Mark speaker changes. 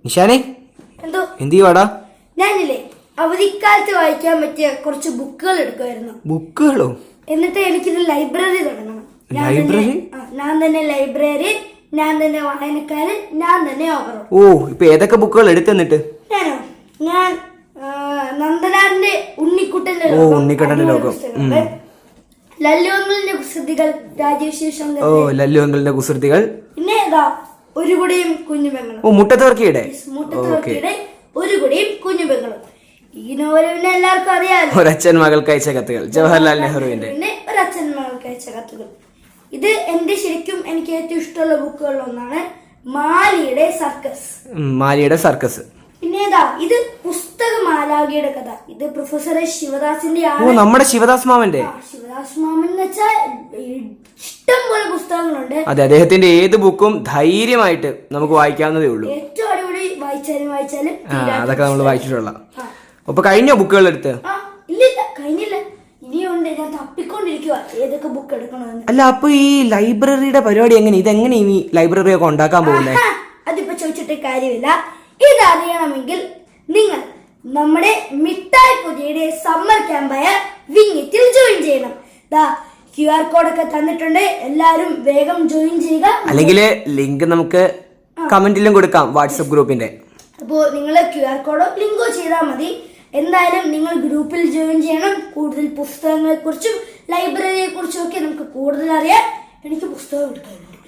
Speaker 1: നിഷാനെ
Speaker 2: എന്തോ
Speaker 1: എന്ത് ചെയ്യുവാടാ?
Speaker 2: ഞാനില്ലേ അവധിക്കാലത്ത് വായിക്കാൻ പറ്റിയ കുറച്ച് ബുക്കുകൾ എടുക്കുമായിരുന്നു.
Speaker 1: ബുക്കുകളോ?
Speaker 2: എന്നിട്ട് എനിക്കിത് ലൈബ്രറി തുടങ്ങണം.
Speaker 1: ലൈബ്രറി?
Speaker 2: ഞാൻ തന്നെ ലൈബ്രറി, ഞാൻ തന്നെ വായനക്കാരൻ, ഞാൻ തന്നെ ഓവറോ.
Speaker 1: ഓ, ഇപ്പൊ ഏതൊക്കെ ബുക്കുകൾ എടുത്തെന്നിട്ട്?
Speaker 2: ഞാൻ നന്ദനാറിന്റെ ഉണ്ണിക്കുട്ടന്റെ
Speaker 1: ഉണ്ണിക്കുട്ടന്റെ ലോകം,
Speaker 2: ലല്ലുവങ്ങളുടെ കുസൃതികൾ, രാജേഷ് ശങ്കർ.
Speaker 1: ഓ, ലല്ലുവങ്ങളുടെ കുസൃതികൾ.
Speaker 2: പിന്നെ ഏതാ ഒരു കുടിയും കുഞ്ഞുപെങ്ങളും.
Speaker 1: ഓ, മുട്ടത്തുവർക്കിയുടെ
Speaker 2: ഒരു കുടിയും കുഞ്ഞുപെങ്ങളും. ഈ നോവൽ പിന്നെ എല്ലാവർക്കും അറിയാമല്ലോ.
Speaker 1: ഒരച്ഛൻ മകൾക്ക് അയച്ച കത്തുകൾ, ജവഹർലാൽ നെഹ്റുവിന്റെ.
Speaker 2: പിന്നെ ഒരച്ഛൻ മകൾക്ക് അയച്ച കത്തുകൾ. ഇത് എന്റെ ശരിക്കും എനിക്ക് ഏറ്റവും ഇഷ്ടമുള്ള ബുക്കുകളിൽ ഒന്നാണ്. മാലിയുടെ സർക്കസ്. പിന്നെ ഏതാ ഇത് പുസ്തക മാലാഖയുടെ കഥ. ഇത് പ്രൊഫസർ ശിവദാസിന്റെ ആണ്.
Speaker 1: നമ്മുടെ ശിവദാസ് മാമന്റെ.
Speaker 2: ശിവദാസ് മാമൻ എന്ന് വെച്ചാൽ ഇഷ്ടം പോലെ പുസ്തകങ്ങളുണ്ട്.
Speaker 1: അതെ, അദ്ദേഹത്തിന്റെ ഏത് ബുക്കും ധൈര്യമായിട്ട് നമുക്ക് വായിക്കാവുന്നതേ ഉള്ളൂ.
Speaker 2: ഏറ്റവും അടിപൊളി വായിച്ചാലും
Speaker 1: അതൊക്കെ നമ്മൾ വായിച്ചിട്ടുള്ള. അപ്പൊ കഴിഞ്ഞ ബുക്കുകൾ എടുത്ത്?
Speaker 2: ഇല്ല, കഴിഞ്ഞില്ല, ഇനിയുണ്ട്. ഞാൻ തപ്പിക്കൊണ്ടിരിക്കുക ഏതൊക്കെ ബുക്ക് എടുക്കണമെന്ന്.
Speaker 1: അല്ല, അപ്പൊ ഈ ലൈബ്രറിയുടെ പരിപാടി എങ്ങനെ? ഇതെങ്ങനെ ഈ ലൈബ്രറി ഒക്കെ ഉണ്ടാക്കാൻ പോകുന്നത്?
Speaker 2: അതിപ്പോ ചോദിച്ചിട്ട് കാര്യമില്ല. ഇതറിയണമെങ്കിൽ നിങ്ങൾ നമ്മുടെ മിഠായി പുതിയുടെ സമ്മർ ക്യാമ്പായ വിങ്ങിറ്റിൽ ജോയിൻ ചെയ്യണം. QR കോഡൊക്കെ തന്നിട്ടുണ്ട്, എല്ലാരും വേഗം ജോയിൻ ചെയ്യുക.
Speaker 1: അല്ലെങ്കിൽ ലിങ്ക് നമുക്ക് കമന്റിലും കൊടുക്കാം, വാട്സപ്പ് ഗ്രൂപ്പിന്റെ.
Speaker 2: അപ്പോ നിങ്ങൾ QR കോഡോ ലിങ്കോ ചെയ്താൽ മതി. എന്തായാലും നിങ്ങൾ ഗ്രൂപ്പിൽ ജോയിൻ ചെയ്യണം. കൂടുതൽ പുസ്തകങ്ങളെ കുറിച്ചും ലൈബ്രറിയെ കുറിച്ചും ഒക്കെ നമുക്ക് കൂടുതൽ അറിയാൻ. എനിക്ക് പുസ്തകം എടുക്കാനുണ്ട്.